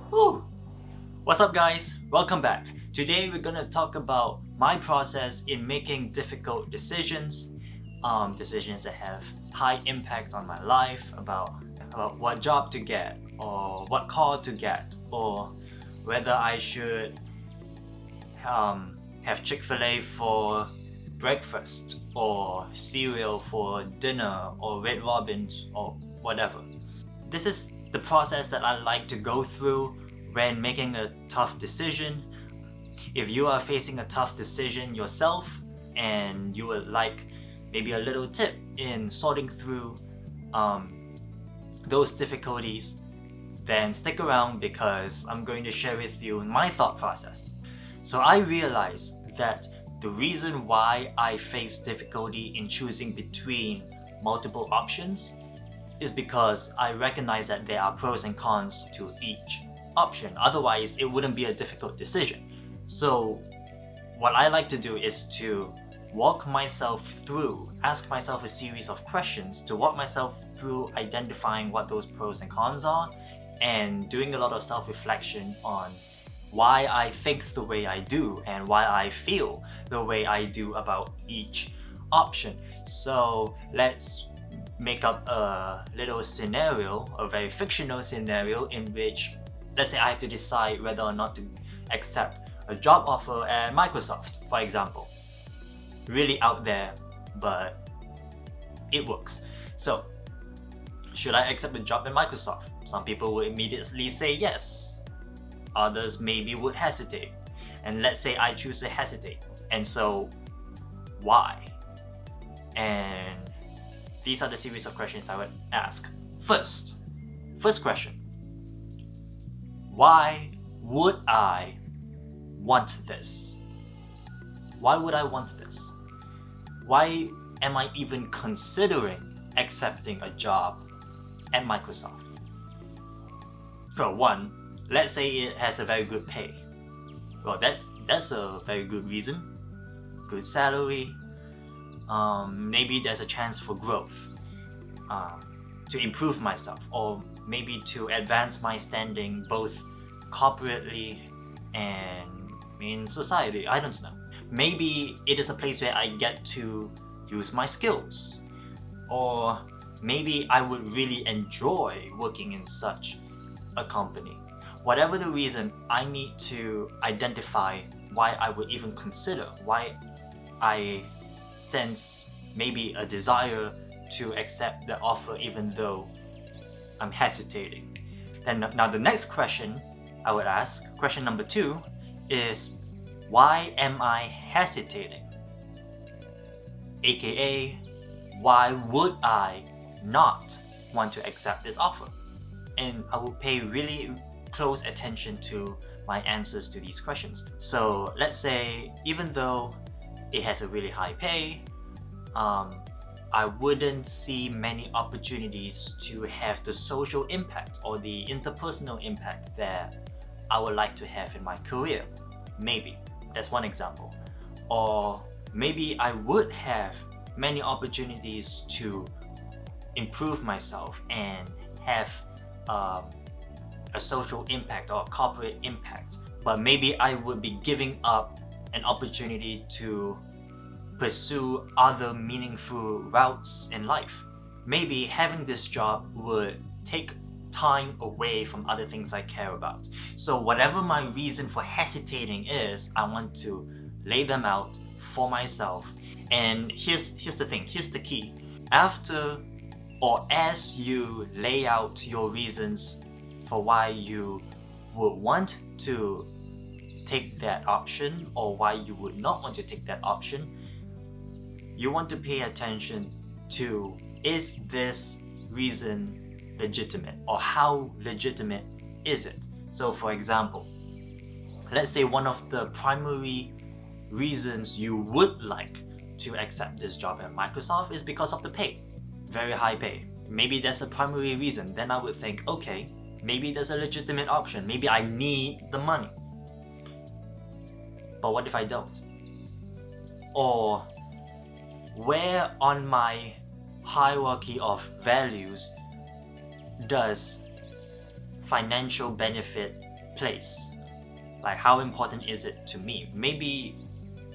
Whew. What's up, guys? Welcome back. Today we're gonna talk about my process in making difficult decisions, decisions that have high impact on my life, about what job to get, or what car to get, or whether I should have Chick-fil-A for breakfast, or cereal for dinner, or Red Robins, or whatever. This is the process that I like to go through when making a tough decision. If you are facing a tough decision yourself and you would like maybe a little tip in sorting through those difficulties, then stick around because I'm going to share with you my thought process. So I realized that the reason why I face difficulty in choosing between multiple options is because I recognize that there are pros and cons to each option. Otherwise, it wouldn't be a difficult decision. So what I like to do is to walk myself through, ask myself a series of questions to walk myself through identifying what those pros and cons are and doing a lot of self-reflection on why I think the way I do and why I feel the way I do about each option. So let's make up a little scenario, a very fictional scenario in which, let's say I have to decide whether or not to accept a job offer at Microsoft, for example. Really out there, but it works. So, should I accept a job at Microsoft? Some people would immediately say yes. Others maybe would hesitate. And let's say I choose to hesitate. And so, why? And these are the series of questions I would ask. First question. Why would I want this? Why would I want this? Why am I even considering accepting a job at Microsoft? For one, let's say it has a very good pay. Well, that's a very good reason. Good salary. Maybe there's a chance for growth, to improve myself, or maybe to advance my standing both corporately and in society. I don't know. Maybe it is a place where I get to use my skills, or maybe I would really enjoy working in such a company. Whatever the reason, I need to identify why I would even consider, why I sense maybe a desire to accept the offer even though I'm hesitating. Then now the next question I would ask, question number 2, is why am I hesitating? AKA, why would I not want to accept this offer? And I will pay really close attention to my answers to these questions. So let's say even though it has a really high pay, I wouldn't see many opportunities to have the social impact or the interpersonal impact that I would like to have in my career. Maybe that's one example. Or maybe I would have many opportunities to improve myself and have a social impact or a corporate impact, but maybe I would be giving up an opportunity to pursue other meaningful routes in life. Maybe having this job would take time away from other things I care about. So whatever my reason for hesitating is, I want to lay them out for myself. And here's the thing, here's the key. After or as you lay out your reasons for why you would want to take that option or why you would not want to take that option, you want to pay attention to, is this reason legitimate, or how legitimate is it? So for example, let's say one of the primary reasons you would like to accept this job at Microsoft is because of the pay. Very high pay. Maybe that's a primary reason. Then I would think, okay, maybe there's a legitimate option. Maybe I need the money. But what if I don't? Or where on my hierarchy of values does financial benefit place? Like, how important is it to me? Maybe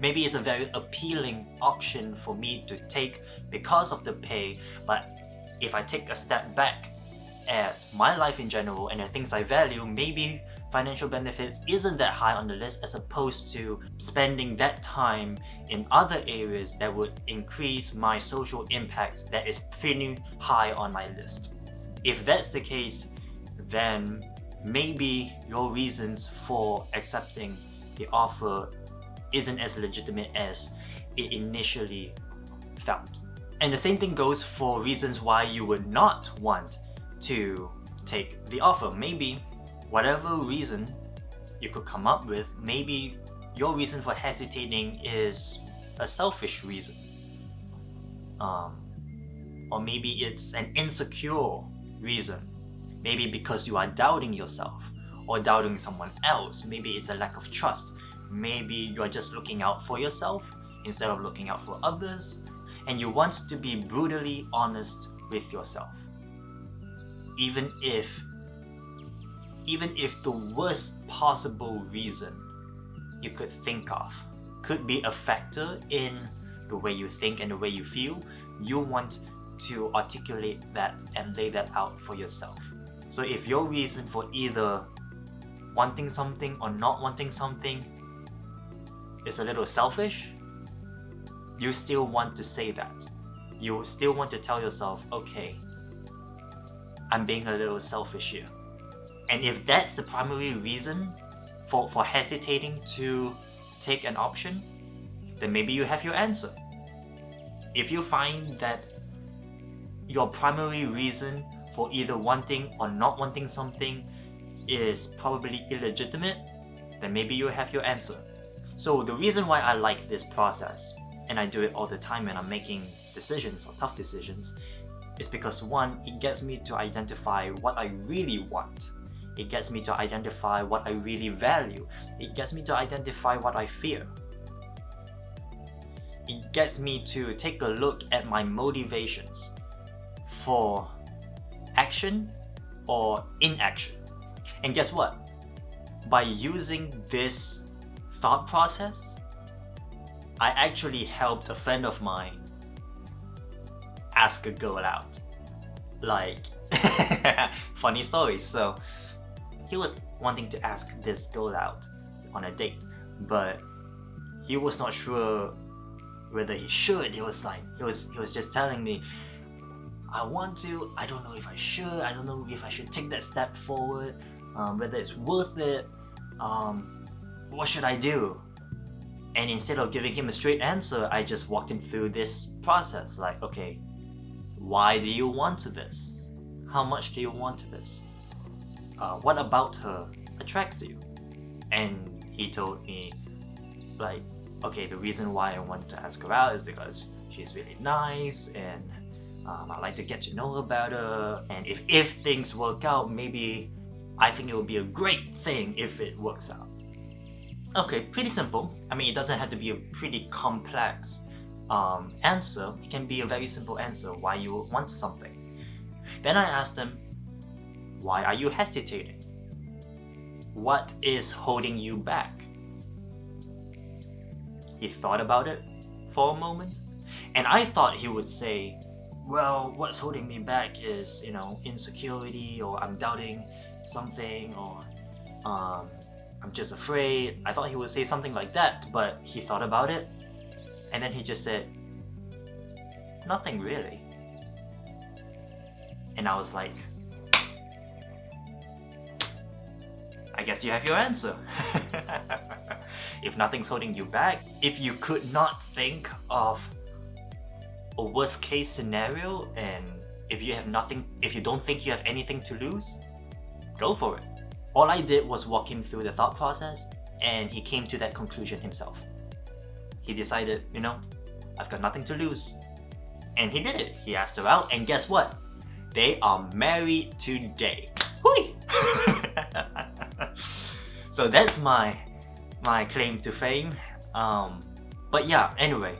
it's a very appealing option for me to take because of the pay, but if I take a step back at my life in general and the things I value, maybe financial benefits isn't that high on the list, as opposed to spending that time in other areas that would increase my social impact that is pretty high on my list. If that's the case, then maybe your reasons for accepting the offer isn't as legitimate as it initially felt. And the same thing goes for reasons why you would not want to take the offer. Maybe whatever reason you could come up with, maybe your reason for hesitating is a selfish reason. Or maybe it's an insecure reason. Maybe because you are doubting yourself or doubting someone else. Maybe it's a lack of trust. Maybe you're just looking out for yourself instead of looking out for others. And you want to be brutally honest with yourself. Even if the worst possible reason you could think of could be a factor in the way you think and the way you feel, you want to articulate that and lay that out for yourself. So if your reason for either wanting something or not wanting something is a little selfish, you still want to say that. You still want to tell yourself, okay, I'm being a little selfish here. And if that's the primary reason for hesitating to take an option, then maybe you have your answer. If you find that your primary reason for either wanting or not wanting something is probably illegitimate, then maybe you have your answer. So the reason why I like this process, and I do it all the time when I'm making decisions or tough decisions, is because one, it gets me to identify what I really want. It gets me to identify what I really value. It gets me to identify what I fear. It gets me to take a look at my motivations for action or inaction. And guess what? By using this thought process, I actually helped a friend of mine ask a girl out. Like, funny story. So he was wanting to ask this girl out on a date, but he was not sure whether he should. He was just telling me, I want to, I don't know if I should, I don't know if I should take that step forward, whether it's worth it, what should I do? And instead of giving him a straight answer, I just walked him through this process. Like, okay, why do you want this? How much do you want this? What about her attracts you? And he told me, like, okay, the reason why I want to ask her out is because she's really nice, and I like to get to know about her, and if things work out, maybe I think it would be a great thing if it works out. Okay, pretty simple. I mean, it doesn't have to be a pretty complex answer. It can be a very simple answer, why you want something. Then I asked him, why are you hesitating? What is holding you back? He thought about it for a moment, and I thought he would say, well, what's holding me back is, insecurity, or I'm doubting something, or I'm just afraid. I thought he would say something like that, but he thought about it, and then he just said, nothing really. And I was like, I guess you have your answer. If nothing's holding you back, if you could not think of a worst case scenario, and if you don't think you have anything to lose, go for it. All I did was walk him through the thought process, and he came to that conclusion himself. He decided, I've got nothing to lose. And he did it. He asked her out, and guess what? They are married today. Hui! So that's my claim to fame. But yeah, anyway,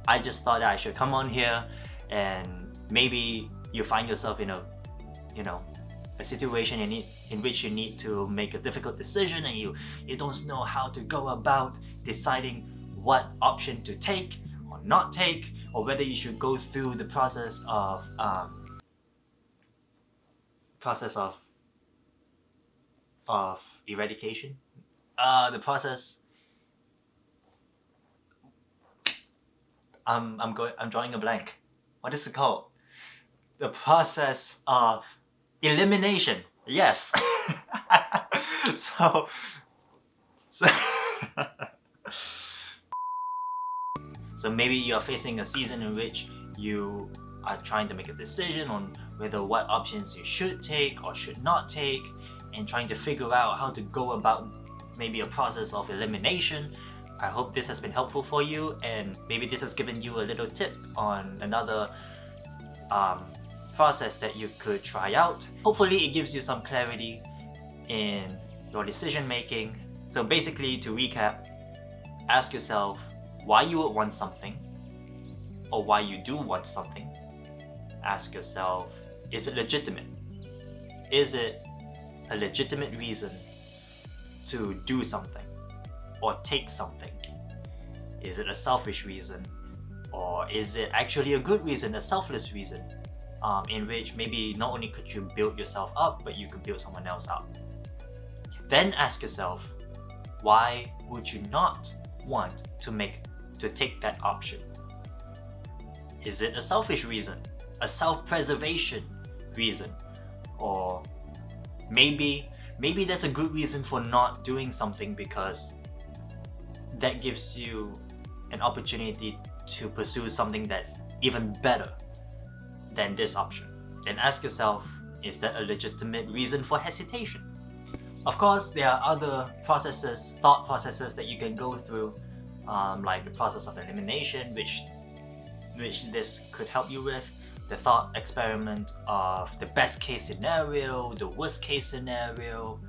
I just thought that I should come on here, and maybe you find yourself in a a situation in which you need to make a difficult decision and you don't know how to go about deciding what option to take or not take, or whether you should go through the process of eradication, the process. I'm drawing a blank. What is it called? The process of elimination. Yes. so so maybe you're facing a season in which you are trying to make a decision on whether what options you should take or should not take, and trying to figure out how to go about maybe a process of elimination. I hope this has been helpful for you, and maybe this has given you a little tip on another process that you could try out. Hopefully it gives you some clarity in your decision making. So basically, to recap, ask yourself why you would want something, or why you do want something. Ask yourself, is it legitimate? Is it a legitimate reason to do something or take something? Is it a selfish reason, or is it actually a good reason, a selfless reason, in which maybe not only could you build yourself up, but you could build someone else up? Then ask yourself, why would you not want to take that option? Is it a selfish reason, a self-preservation reason, or maybe there's a good reason for not doing something because that gives you an opportunity to pursue something that's even better than this option. Then ask yourself, is that a legitimate reason for hesitation? Of course, there are other processes, thought processes that you can go through, like the process of elimination, which this could help you with. The thought experiment of the best case scenario, the worst case scenario,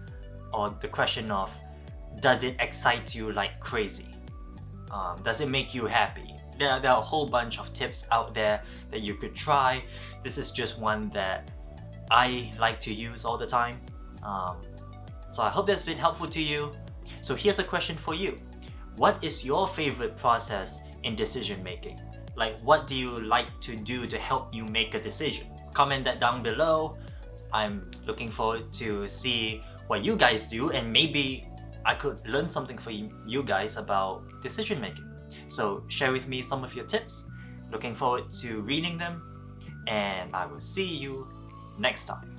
or the question of, does it excite you like crazy? Does it make you happy? There are a whole bunch of tips out there that you could try. This is just one that I like to use all the time. So I hope that's been helpful to you. So here's a question for you. What is your favorite process in decision making? Like, what do you like to do to help you make a decision? Comment that down below. I'm looking forward to see what you guys do, and maybe I could learn something for you guys about decision making. So share with me some of your tips. Looking forward to reading them, and I will see you next time.